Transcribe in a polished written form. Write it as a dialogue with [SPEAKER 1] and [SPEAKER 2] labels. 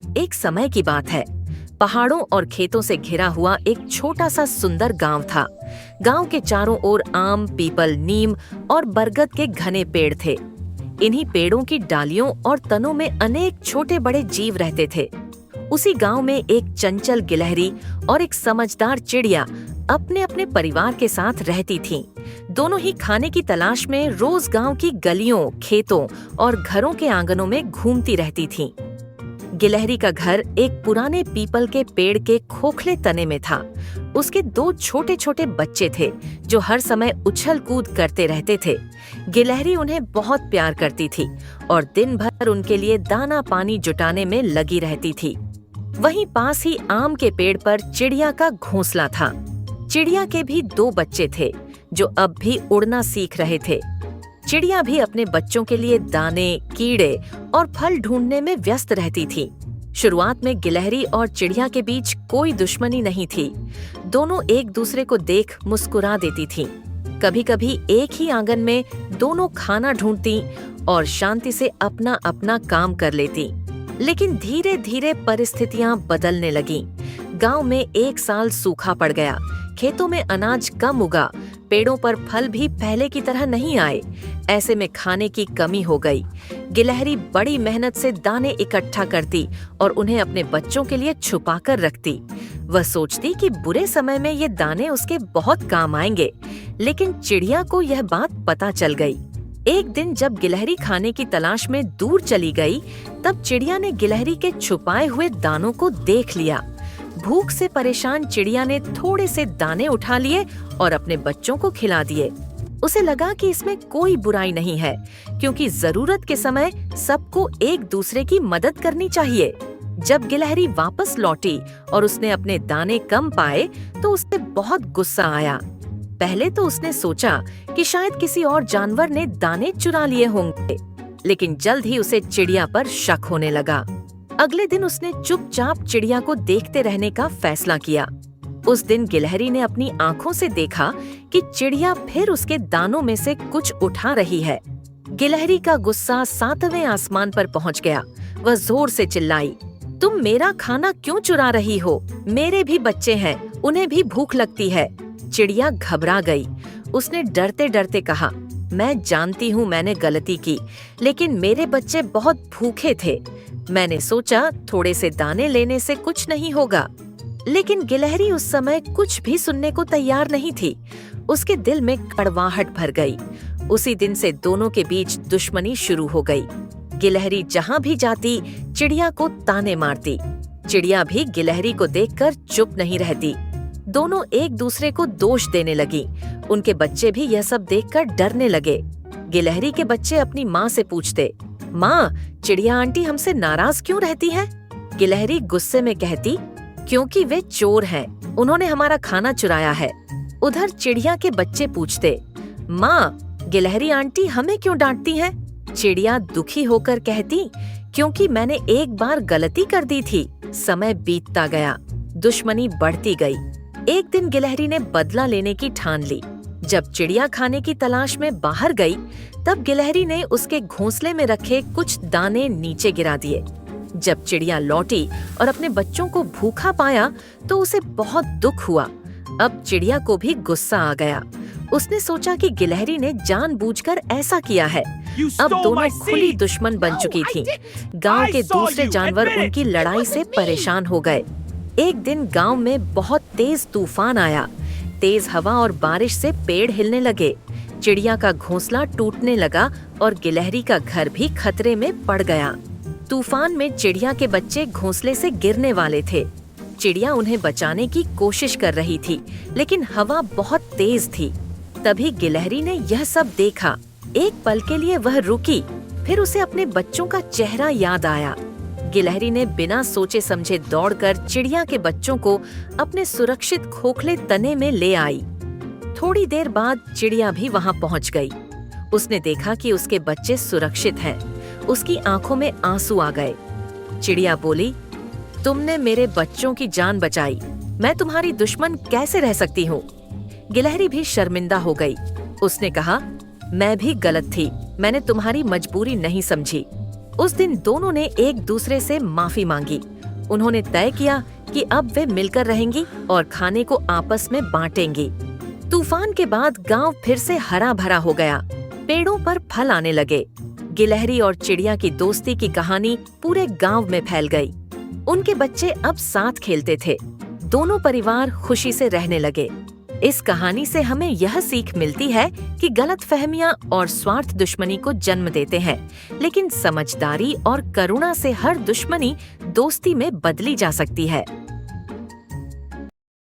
[SPEAKER 1] एक समय की बात है। पहाड़ों और खेतों से घिरा हुआ एक छोटा सा सुंदर गांव था। गांव के चारों ओर आम, पीपल, नीम और बरगद के घने पेड़ थे। इन्हीं पेड़ों की डालियों और तनों में अनेक छोटे बड़े जीव रहते थे। उसी गांव में एक चंचल गिलहरी और एक समझदार चिड़िया अपने अपने परिवार के साथ रहती थीं। दोनों ही खाने की तलाश में रोज गांव की गलियों, खेतों और घरों के आंगनों में घूमती रहती थीं। गिलहरी का घर एक पुराने पीपल के पेड़ के खोखले तने में था। उसके दो छोटे छोटे बच्चे थे जो हर समय उछल कूद करते रहते थे। गिलहरी उन्हें बहुत प्यार करती थी और दिन भर उनके लिए दाना पानी जुटाने में लगी रहती थी। वहीं पास ही आम के पेड़ पर चिड़िया का घोंसला था। चिड़िया के भी दो बच्चे थे जो अब भी उड़ना सीख रहे थे। चिड़िया भी अपने बच्चों के लिए दाने, कीड़े और फल ढूंढने में व्यस्त रहती थी। शुरुआत में गिलहरी और चिड़िया के बीच कोई दुश्मनी नहीं थी। दोनों एक दूसरे को देख मुस्कुरा देती थीं। कभी कभी एक ही आंगन में दोनों खाना ढूंढती और शांति से अपना अपना काम कर लेती। लेकिन धीरे धीरे परिस्थितियां बदलने लगीं। गांव में एक साल सूखा पड़ गया। खेतों में अनाज कम उगा, पेड़ों पर फल भी पहले की तरह नहीं आए। ऐसे में खाने की कमी हो गई। गिलहरी बड़ी मेहनत से दाने इकट्ठा करती और उन्हें अपने बच्चों के लिए छुपा कर रखती। वह सोचती कि बुरे समय में ये दाने उसके बहुत काम आएंगे। लेकिन चिड़िया को यह बात पता चल गई। एक दिन जब गिलहरी खाने की तलाश में दूर चली गई, तब चिड़िया ने गिलहरी के छुपाए हुए दानों को देख लिया। भूख से परेशान चिड़िया ने थोड़े से दाने उठा लिए और अपने बच्चों को खिला दिए। उसे लगा कि इसमें कोई बुराई नहीं है, क्योंकि जरूरत के समय सबको एक दूसरे की मदद करनी चाहिए। जब गिलहरी वापस लौटी और उसने अपने दाने कम पाए, तो उसे बहुत गुस्सा आया। पहले तो उसने सोचा कि शायद किसी और जानवर ने दाने चुरा लिए होंगे, लेकिन जल्द ही उसे चिड़िया पर शक होने लगा। अगले दिन उसने चुपचाप चिड़िया को देखते रहने का फैसला किया। उस दिन गिलहरी ने अपनी आंखों से देखा कि चिड़िया फिर उसके दानों में से कुछ उठा रही है। गिलहरी का गुस्सा 7वें आसमान पर पहुंच गया। वह जोर से चिल्लाई, तुम मेरा खाना क्यों चुरा रही हो? मेरे भी बच्चे हैं, उन्हें भी भूख लगती है। चिड़िया घबरा गई। उसने डरते डरते कहा, मैं जानती हूँ मैंने गलती की, लेकिन मेरे बच्चे बहुत भूखे थे। मैंने सोचा थोड़े से दाने लेने से कुछ नहीं होगा। लेकिन गिलहरी उस समय कुछ भी सुनने को तैयार नहीं थी। उसके दिल में कड़वाहट भर गई। उसी दिन से दोनों के बीच दुश्मनी शुरू हो गई। गिलहरी जहाँ भी जाती, चिड़िया को ताने मारती। चिड़िया भी गिलहरी को देखकर चुप नहीं रहती। दोनों एक दूसरे को दोष देने लगी। उनके बच्चे भी यह सब देखकर डरने लगे। गिलहरी के बच्चे अपनी माँ से पूछते, माँ, चिड़िया आंटी हमसे नाराज क्यों रहती है? गिलहरी गुस्से में कहती, क्योंकि वे चोर हैं, उन्होंने हमारा खाना चुराया है। उधर चिड़िया के बच्चे पूछते, माँ, गिलहरी आंटी हमें क्यों डांटती हैं? चिड़िया दुखी होकर कहती, क्योंकि मैंने एक बार गलती कर दी थी। समय बीतता गया, दुश्मनी बढ़ती गई। एक दिन गिलहरी ने बदला लेने की ठान ली। जब चिड़िया खाने की तलाश में बाहर गई, तब गिलहरी ने उसके घोंसले में रखे कुछ दाने नीचे गिरा दिए। जब चिड़िया लौटी और अपने बच्चों को भूखा पाया, तो उसे बहुत दुख हुआ। अब चिड़िया को भी गुस्सा आ गया। उसने सोचा कि गिलहरी ने जानबूझकर ऐसा किया है। अब दोनों खुली दुश्मन बन चुकी थीं। गांव के दूसरे जानवर उनकी लड़ाई से परेशान हो गए। एक दिन गांव में बहुत तेज तूफान आया। तेज हवा और बारिश से पेड़ हिलने लगे। चिड़िया का घोंसला टूटने लगा और गिलहरी का घर भी खतरे में पड़ गया। तूफान में चिड़िया के बच्चे घोंसले से गिरने वाले थे। चिड़िया उन्हें बचाने की कोशिश कर रही थी, लेकिन हवा बहुत तेज थी। तभी गिलहरी ने यह सब देखा। एक पल के लिए वह रुकी, फिर उसे अपने बच्चों का चेहरा याद आया। गिलहरी ने बिना सोचे समझे दौड़कर चिड़िया के बच्चों को अपने सुरक्षित खोखले तने में ले आई। थोड़ी देर बाद चिड़िया भी वहां पहुंच गई। उसने देखा कि उसके बच्चे सुरक्षित हैं। उसकी आंखों में आंसू आ गए। चिड़िया बोली, तुमने मेरे बच्चों की जान बचाई, मैं तुम्हारी दुश्मन कैसे रह सकती हूँ? गिलहरी भी शर्मिंदा हो गई। उसने कहा, मैं भी गलत थी, मैंने तुम्हारी मजबूरी नहीं समझी। उस दिन दोनों ने एक दूसरे से माफी मांगी। उन्होंने तय किया कि अब वे मिलकर रहेंगी और खाने को आपस में बांटेंगी। तूफान के बाद गांव फिर से हरा भरा हो गया। पेड़ों पर फल आने लगे। गिलहरी और चिड़िया की दोस्ती की कहानी पूरे गांव में फैल गई। उनके बच्चे अब साथ खेलते थे। दोनों परिवार खुशी से रहने लगे। इस कहानी से हमें यह सीख मिलती है कि गलतफहमियां और स्वार्थ दुश्मनी को जन्म देते हैं, लेकिन समझदारी और करुणा से हर दुश्मनी दोस्ती में बदली जा सकती है।